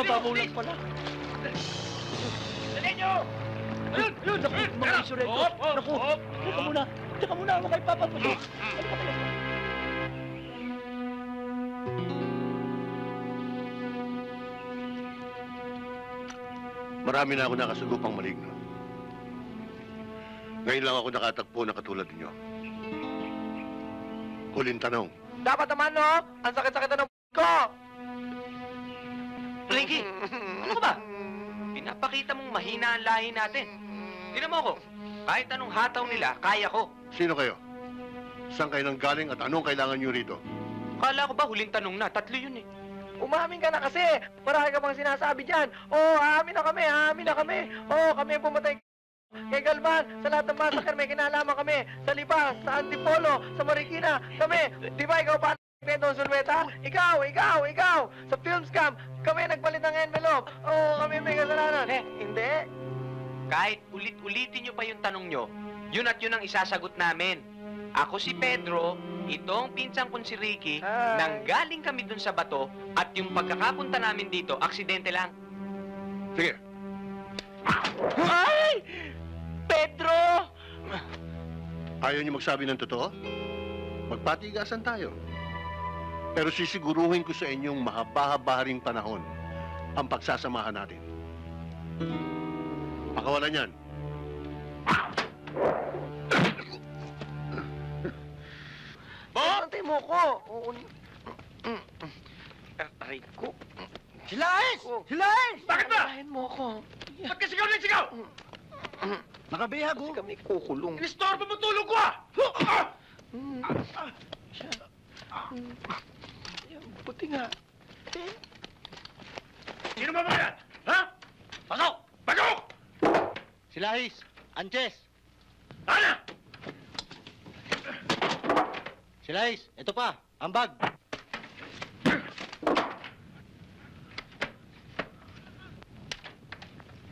Kababaw lang pala. Dali nyo! Ayun! Ayun! Naku, mga insurento! Naku! Teka muna! Teka muna! Huwag kayo papapasok! Ano ba kayo? Marami na ako nakasugupang maligno. Ngayon lang ako nakatagpo na katulad ninyo. Huling tanong. Dapat naman, no? Ang sakit-sakit na ng ko! Ricky, ano ka ba? Pinapakita mong mahina ang lahi natin. Tignan mo ako. Kahit anong hataw nila, kaya ko. Sino kayo? Saan kayo nang galing at anong kailangan nyo rito? Kala ko ba huling tanong na? 3 yun eh. Umamin ka na kasi! Marami ka bang sinasabi dyan? Oo, aamin na kami, aamin na kami! Oo, kami ang pumatay kay Galvan, sa lahat ng massacre may kinalaman kami. Sa Libas, sa Antipolo, sa Marikina, kami! Di ba ikaw pa Pedro Sulmeta? Ikaw! Sa film scam, kami nagpalit ng envelope. Oo, kami may kasalanan. Hindi. Kahit ulit-ulitin nyo pa yung tanong nyo, yun at yun ang isasagot namin. Ako si Pedro, itong pinsan kong si Ricky, Hi. nanggaling kami dun sa bato, at yung pagkakapunta namin dito, aksidente lang. Sige. Ay! Pedro! Ayaw nyo magsabi ng totoo? Magpatigasan tayo. Pero sisiguruhin ko sa inyong mahaba-haba ring panahon ang pagsasamahan natin. Pakawalan yan. Antay mo ko! Oo. Aray ko. Silaes! Silaes! Bakit ba? Ayahin mo ko. Ba't ka sigaw ng sigaw? Nakabihag Kasi kami kukulong. Inistorbo mo tulog ko ah! Buti nga. Sino ba yan? Ha? Pasok! Pasok! Silaes! Anches! Ana! Silaes! Ito pa! Ang bag!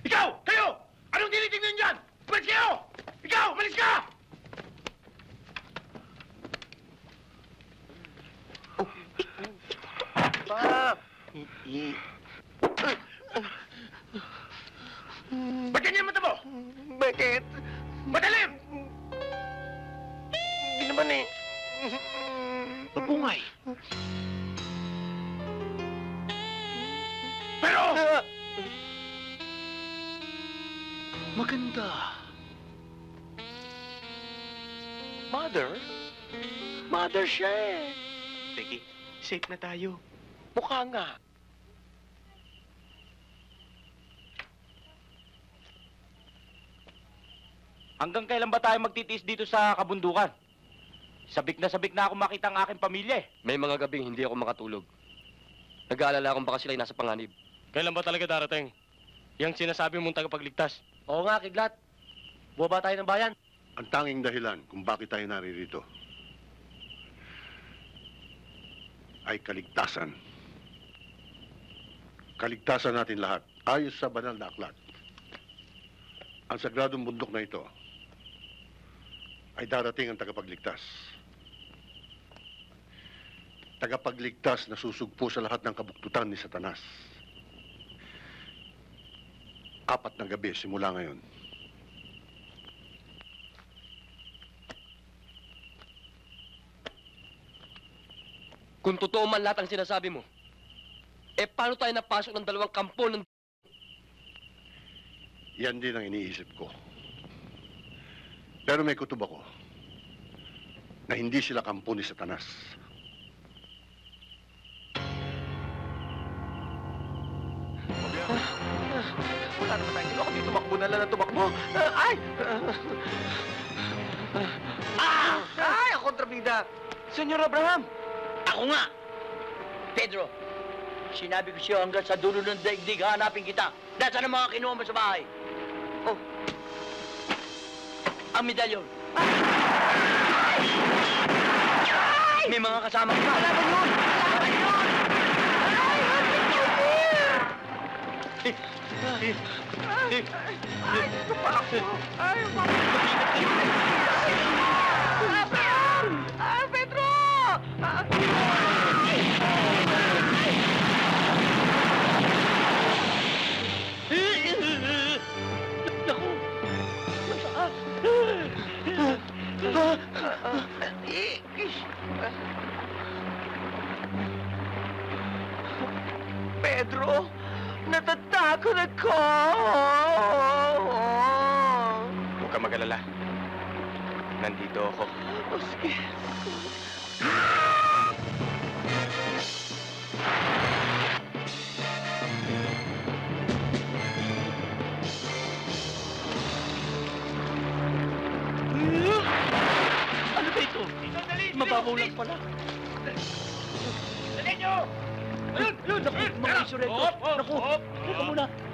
Ikaw! Kayo! Anong tinitingnan dyan? Umalis kayo! Ikaw! Umalis ka! Pa! Ba't ganyan mata mo? Bakit? Madalim! Hindi naman eh. Mapungay. Pero! Maganda. Mother? Mother siya eh. Ricky, safe na tayo. Mukha nga. Hanggang kailan ba tayo magtitiis dito sa kabundukan? Sabik na ako makita ang aking pamilya eh. May mga gabing hindi ako makatulog. Nag-aalala kung baka sila'y nasa panganib. Kailan ba talaga darating? Yang sinasabi mong tagapagligtas. Oo nga, Kidlat. Buwa ba tayo ng bayan? Ang tanging dahilan kung bakit tayo naririto ay kaligtasan. Kaligtasan natin lahat, ayos sa banal na aklat. Ang sagradong bundok na ito ay darating ang tagapagligtas. Tagapagligtas na susugpo sa lahat ng kabuktutan ni Satanas. 4 na gabi simula ngayon. Kung totoo man lahat ang sinasabi mo, eh paano tayo napasok ng 2 kampo ng... Yan din ang iniisip ko. Pero may kutob ako na hindi sila kampo ni Satanas. Wala naman tayo. Ako dito tumakbo na lang na tumakbo. Ay! Ay! Ang kontrabida! Senyor Abraham! Ako nga! Pedro, sinabi ko siya hanggang sa dulo ng daigdig, hanapin kita. Nasaan ang mga kinuha mo sa bahay? Oh, ang medalyon. May mga kasama ka. Wala ba yun? Pedro! Natatakot ako! Huwag ka mag-alala. Nandito ako. Oh, sige. Ano ba ito? Mababaw lang pala. Dali nyo! Ayun! Naku, mga insurento! Naku!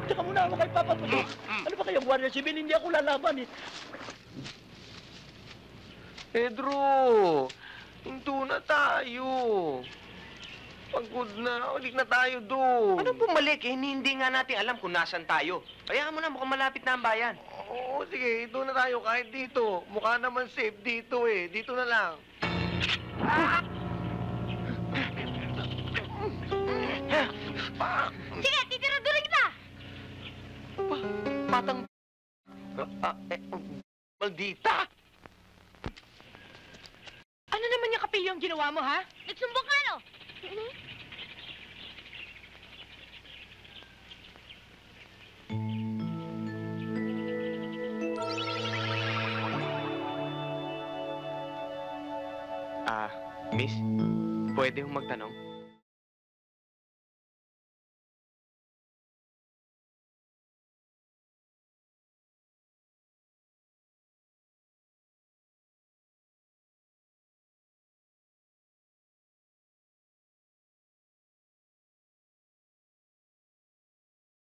Teka muna, ako kay Papa Puto. Ano ba kayong Guardia Civil? Hindi ako lalaban eh. Pedro, hinto na tayo. Pagod na, ulit na tayo doon. Ano bumalik? Hindi nga natin alam kung nasan tayo. Kaya mo na, mukhang malapit na ang bayan. Oo, sige, doon na tayo kahit dito. Mukha naman safe dito eh. Dito na lang. Sige, titira-duling kita! Patang... maldita! Ano naman yung kapilyo ang ginawa mo, ha? Nagsumbong ka, no? Miss, pwede hong magtanong?